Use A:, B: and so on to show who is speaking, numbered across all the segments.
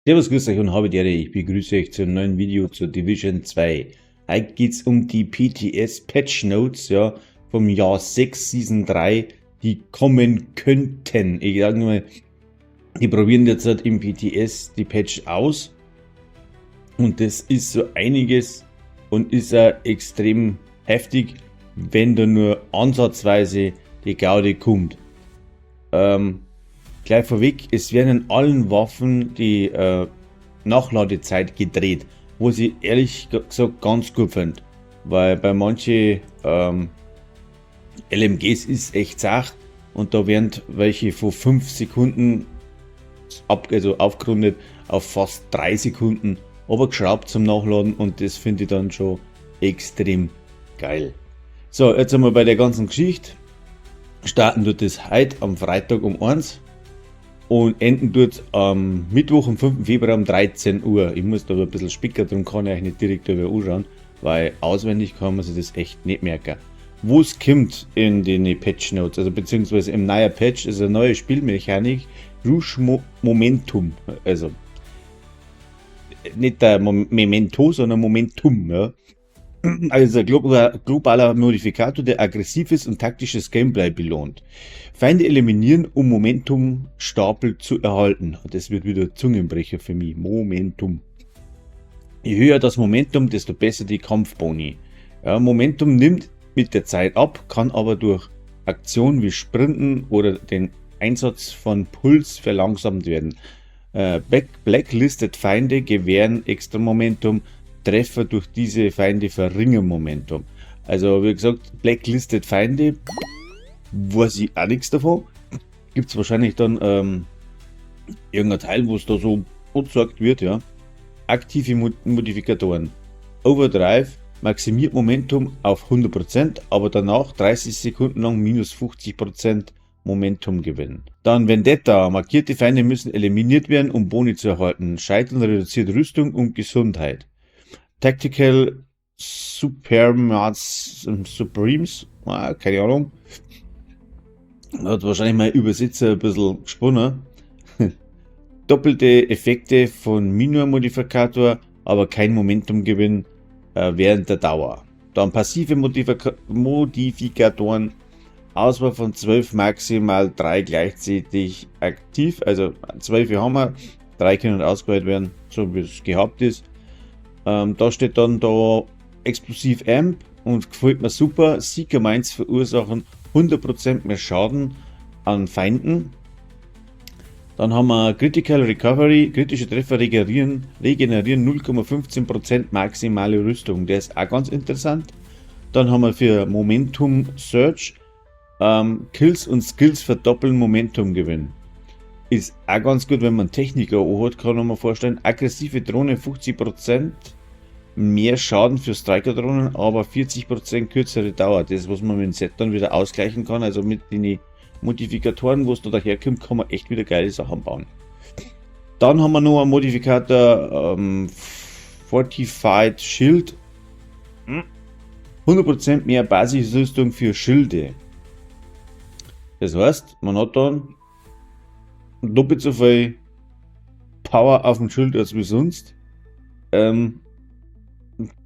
A: Servus, grüß euch und habe die Ehre. Ich begrüße euch zu einem neuen Video zur Division 2. Heute geht es um die PTS Patch Notes, ja, vom Jahr 6 Season 3, die kommen könnten. Ich sage nur mal, die probieren jetzt halt im PTS die Patch aus und das ist so einiges und ist auch extrem heftig, wenn da nur ansatzweise die Gaude kommt. Gleich vorweg, es werden in allen Waffen die Nachladezeit gedreht, was ich ehrlich gesagt ganz gut finde, weil bei manchen LMGs ist echt zart und da werden welche von 5 Sekunden also aufgerundet auf fast 3 Sekunden, aber geschraubt zum Nachladen und das finde ich dann schon extrem geil. So, jetzt einmal bei der ganzen Geschichte. Starten tut es heute am Freitag um 1 und enden tut am Mittwoch, am 5. Februar um 13 Uhr. Ich muss da aber ein bisschen spicken, darum kann ich euch nicht direkt darüber anschauen, weil auswendig kann man sich das echt nicht merken. Wo es kommt in den Patch Notes, also beziehungsweise im neuen Patch, ist eine neue Spielmechanik, Rouge Momentum. Also nicht der Memento, sondern Momentum. Ja. Also ein globaler Modifikator, der aggressives und taktisches Gameplay belohnt. Feinde eliminieren, um Momentumstapel zu erhalten. Das wird wieder Zungenbrecher für mich. Momentum. Je höher das Momentum, desto besser die Kampfboni. Ja, Momentum nimmt mit der Zeit ab, kann aber durch Aktionen wie Sprinten oder den Einsatz von Puls verlangsamt werden. Blacklisted Feinde gewähren extra Momentum. Treffer durch diese Feinde verringern Momentum. Also wie gesagt, Blacklisted Feinde, weiß ich auch nichts davon. Gibt es wahrscheinlich dann irgendein Teil, wo es da so gesagt wird, ja. Aktive Modifikatoren. Overdrive maximiert Momentum auf 100%, aber danach 30 Sekunden lang minus 50% Momentum gewinnen. Dann Vendetta. Markierte Feinde müssen eliminiert werden, um Boni zu erhalten. Scheitern reduziert Rüstung und Gesundheit. Tactical Supremes, keine Ahnung. Hat wahrscheinlich mein Übersetzer ein bisschen gesponnen. Doppelte Effekte von Minor-Modifikator, aber kein Momentumgewinn während der Dauer. Dann passive Modifikatoren, Auswahl von 12, maximal 3 gleichzeitig aktiv. Also 12 haben wir, 3 können ausgewählt werden, so wie es gehabt ist. Da steht dann da Explosiv Amp und gefällt mir super. Seeker Mines verursachen 100% mehr Schaden an Feinden. Dann haben wir Critical Recovery, kritische Treffer regenerieren 0,15% maximale Rüstung. Der ist auch ganz interessant. Dann haben wir für Momentum Search Kills und Skills verdoppeln Momentum gewinnen. Ist auch ganz gut, wenn man Techniker hat, kann man mir vorstellen. Aggressive Drohne 50% mehr Schaden für Striker-Drohnen, aber 40% kürzere Dauer. Das, was man mit dem Set dann wieder ausgleichen kann. Also mit den Modifikatoren, wo es da daherkommt, kann man echt wieder geile Sachen bauen. Dann haben wir noch einen Modifikator Fortified Shield. 100% mehr Basisrüstung für Schilde. Das heißt, man hat dann doppelt so viel Power auf dem Schild als wie sonst. Bin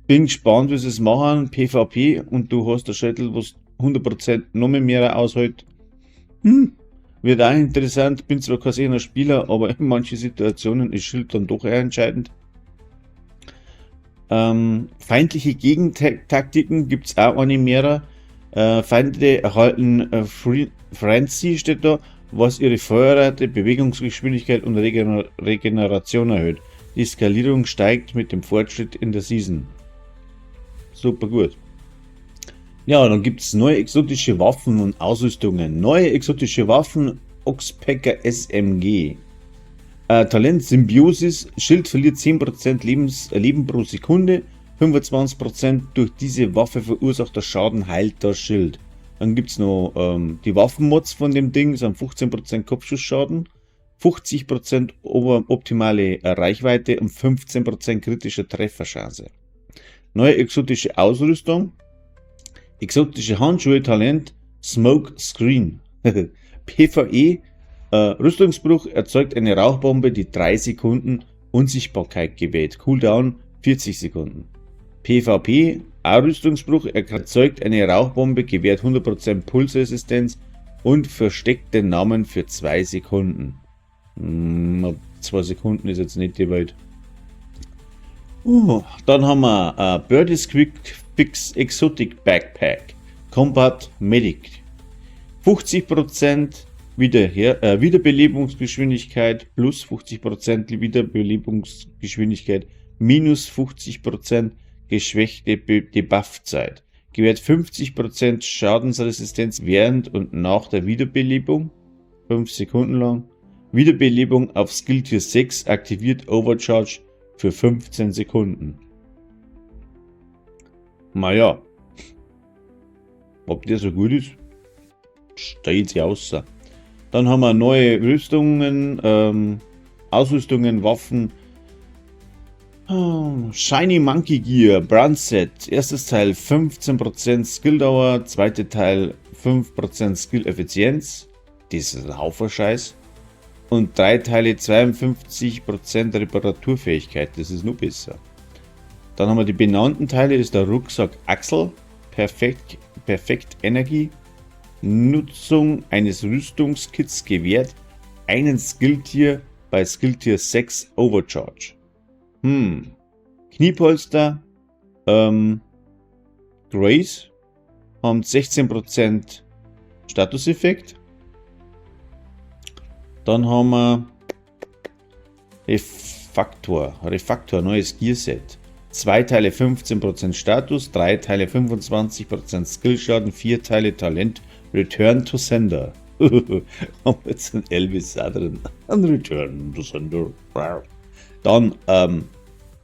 A: gespannt, wie sie es machen. PvP und du hast ein Schädel, was 100% noch mehr aushält. Wird auch interessant. Bin zwar kein sehender Spieler, aber in manchen Situationen ist Schild dann doch eher entscheidend. Feindliche Gegentaktiken gibt es auch eine mehr. Feinde erhalten Frenzy, steht da, was ihre Feuerrate, Bewegungsgeschwindigkeit und Regeneration erhöht. Die Skalierung steigt mit dem Fortschritt in der Season. Super gut. Ja, dann gibt es neue exotische Waffen und Ausrüstungen. Neue exotische Waffen, Oxpecker SMG. Talent Symbiosis, Schild verliert 10% Leben pro Sekunde. 25% durch diese Waffe verursachter Schaden heilt das Schild. Dann gibt es noch die Waffenmods von dem Ding, das sind 15% Kopfschussschaden, 50% optimale Reichweite und 15% kritische Trefferchance. Neue exotische Ausrüstung, exotische Handschuhe, Talent, Smoke Screen. PvE, Rüstungsbruch erzeugt eine Rauchbombe, die 3 Sekunden Unsichtbarkeit gewählt. Cooldown 40 Sekunden. PvP, A-Rüstungsbruch, erzeugt eine Rauchbombe, gewährt 100% Pulsresistenz und versteckt den Namen für 2 Sekunden. 2 Sekunden ist jetzt nicht die Welt. Dann haben wir Birdie's Quick Fix Exotic Backpack. Combat Medic. 50% Wiederbelebungsgeschwindigkeit plus 50% Wiederbelebungsgeschwindigkeit minus 50% geschwächte Debuffzeit. Gewährt 50% Schadensresistenz während und nach der Wiederbelebung. 5 Sekunden lang. Wiederbelebung auf Skill Tier 6 aktiviert Overcharge für 15 Sekunden. Naja. Ob der so gut ist, steht sie außer. Dann haben wir neue Rüstungen, Ausrüstungen, Waffen. Shiny Monkey Gear, Brand Set. Erstes Teil 15% Skilldauer, zweite Teil 5% Skill-Effizienz. Das ist ein Haufen Scheiß. Und 3 Teile 52% Reparaturfähigkeit, das ist nur besser. Dann haben wir die benannten Teile, ist der Rucksack Axel, Perfekt Energie. Nutzung eines Rüstungskits gewährt einen Skilltier bei Skilltier 6 Overcharge. Kniepolster, Grace haben 16% Statuseffekt. Dann haben wir Refaktor, neues Gearset. 2 Teile 15% Status, 3 Teile 25% Skillschaden, 4 Teile Talent, Return to Sender. Haben wir jetzt ein Elvis da drin. Ein Return to Sender. Dann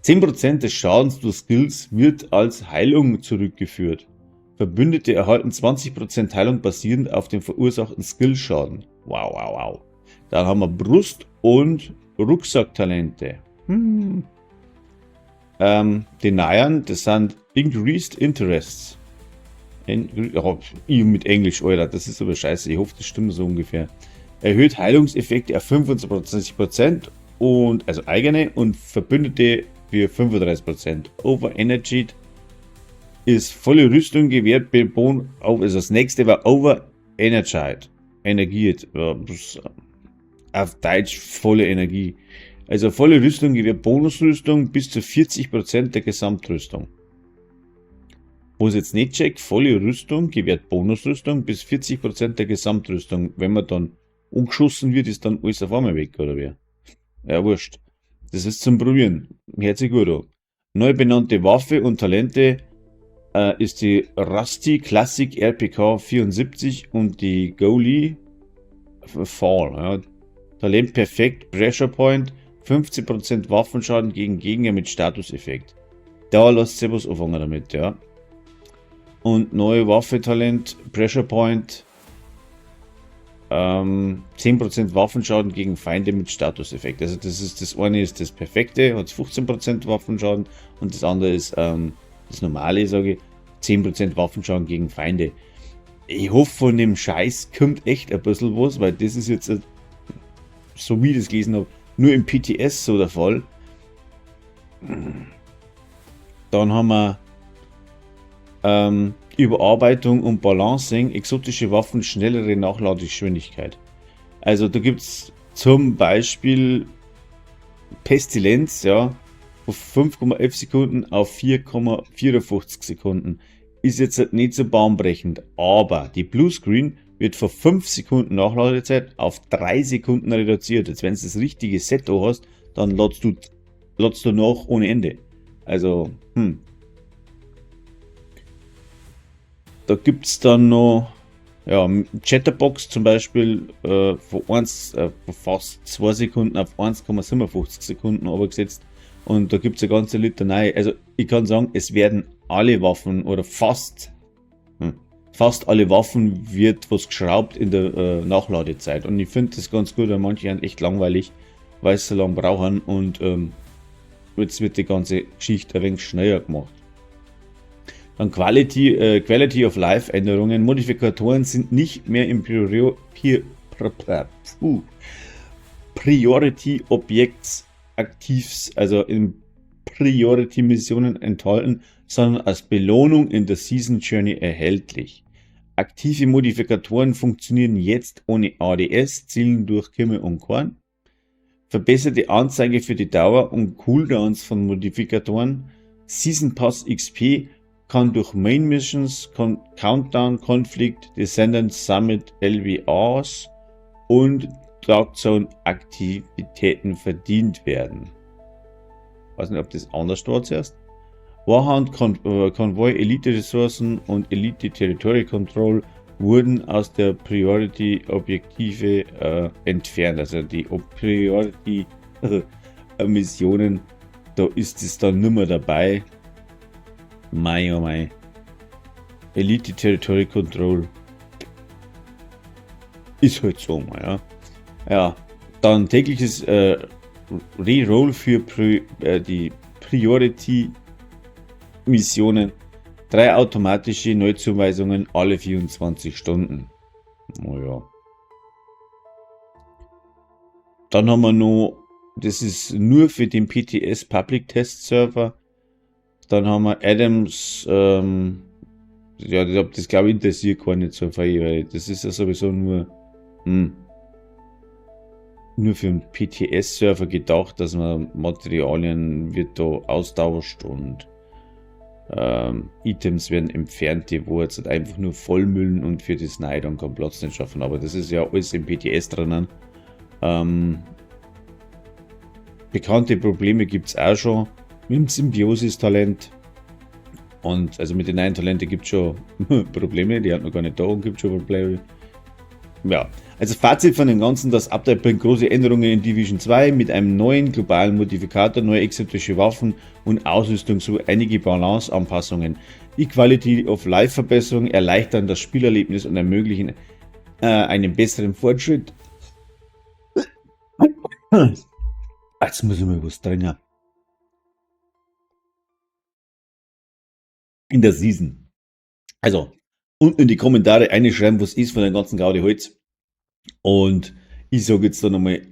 A: 10% des Schadens durch Skills wird als Heilung zurückgeführt. Verbündete erhalten 20% Heilung basierend auf dem verursachten Skillschaden. Wow. Dann haben wir Brust- und Rucksacktalente. Die Neiern, das sind Increased Interests. Ich mit Englisch, Alter, das ist aber scheiße. Ich hoffe, das stimmt so ungefähr. Erhöht Heilungseffekte auf 25% und also eigene und Verbündete für 35%. Over-Energied ist volle Rüstung gewährt. Also das nächste war Over-Energied. Energiert. Auf Deutsch volle Energie. Also volle Rüstung gewährt Bonusrüstung bis zu 40% der Gesamtrüstung. Wo es jetzt nicht checkt, volle Rüstung gewährt Bonusrüstung bis 40% der Gesamtrüstung. Wenn man dann umgeschossen wird, ist dann alles auf einmal weg, oder wie? Ja, wurscht. Das ist zum Probieren. Hört sich gut an. Neu benannte Waffe und Talente ist die Rusty Classic RPK 74 und die Goalie Fall. Ja. Talent perfekt, Pressure Point, 15% Waffenschaden gegen Gegner mit Statuseffekt. Da lässt sich was anfangen damit, ja. Und neue Waffe Talent, Pressure Point, 10% Waffenschaden gegen Feinde mit Statuseffekt. Also das eine ist das perfekte, hat 15% Waffenschaden und das andere ist das normale, sage ich, 10% Waffenschaden gegen Feinde. Ich hoffe, von dem Scheiß kommt echt ein bisschen was, weil das ist jetzt, so wie ich das gelesen habe, nur im PTS so der Fall. Dann haben wir Überarbeitung und Balancing, exotische Waffen, schnellere Nachladegeschwindigkeit. Also da gibt es zum Beispiel Pestilenz, ja, von 5,11 Sekunden auf 4,54 Sekunden. Ist jetzt halt nicht so bahnbrechend, aber die Bluescreen wird von 5 Sekunden Nachladezeit auf 3 Sekunden reduziert. Jetzt wenn du das richtige Set da hast, dann ladst du nach ohne Ende. Also, Da gibt es dann noch Chatterbox zum Beispiel von fast 2 Sekunden auf 1,57 Sekunden runtergesetzt. Und da gibt es eine ganze Litanei. Also ich kann sagen, es werden alle Waffen oder fast alle Waffen wird was geschraubt in der Nachladezeit. Und ich finde das ganz gut, weil manche sind echt langweilig, weil sie so lange brauchen. Und jetzt wird die ganze Geschichte ein wenig schneller gemacht. Dann Quality of Life Änderungen. Modifikatoren sind nicht mehr im Priority Objects also in Priority-Missionen enthalten, sondern als Belohnung in der Season Journey erhältlich. Aktive Modifikatoren funktionieren jetzt ohne ADS, zielen durch Kimme und Korn. Verbesserte Anzeige für die Dauer und Cooldowns von Modifikatoren. Season Pass XP kann durch Main Missions, Countdown, Conflict, Descendants, Summit, LWAs und Dark Zone Aktivitäten verdient werden. Ich weiß nicht, ob das anders dort zuerst. Warhound, Konvoi, Elite Ressourcen und Elite Territory Control wurden aus der Priority Objektive entfernt. Also die Priority Missionen, da ist es dann nimmer dabei. Mei, oh mei. Elite Territory Control. Ist halt so, ja. Ja, dann tägliches Reroll für die Priority-Missionen. 3 automatische Neuzuweisungen alle 24 Stunden. Oh ja. Dann haben wir noch, das ist nur für den PTS Public Test Server. Dann haben wir Adams, ja, das glaube ich interessiert gar nicht so viel, weil das ist ja sowieso nur für einen PTS-Server gedacht, dass man Materialien wird da austauscht und Items werden entfernt, die wo jetzt einfach nur vollmüllen und für das Neue dann keinen Platz nicht schaffen. Aber das ist ja alles im PTS drinnen. Bekannte Probleme gibt es auch schon mit dem Symbiosis-Talent. Und also mit den neuen Talenten gibt es schon Probleme, die hat noch gar nicht da und gibt schon Probleme. Ja, also Fazit von dem Ganzen, das Update bringt große Änderungen in Division 2 mit einem neuen globalen Modifikator, neue exzentrische Waffen und Ausrüstung sowie einige Balance-Anpassungen. Die Quality of Life Verbesserungen erleichtern das Spielerlebnis und ermöglichen einen besseren Fortschritt. Jetzt muss ich mal was trinken. In der Season. Also, unten in die Kommentare einschreiben, was ist von dem ganzen Gaudi Holz. Und ich sage jetzt dann nochmal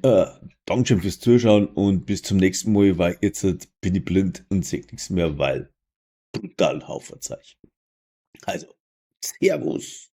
A: Dankeschön fürs Zuschauen und bis zum nächsten Mal, weil jetzt bin ich blind und sehe nichts mehr, weil brutal Hauferzeichen. Also, Servus.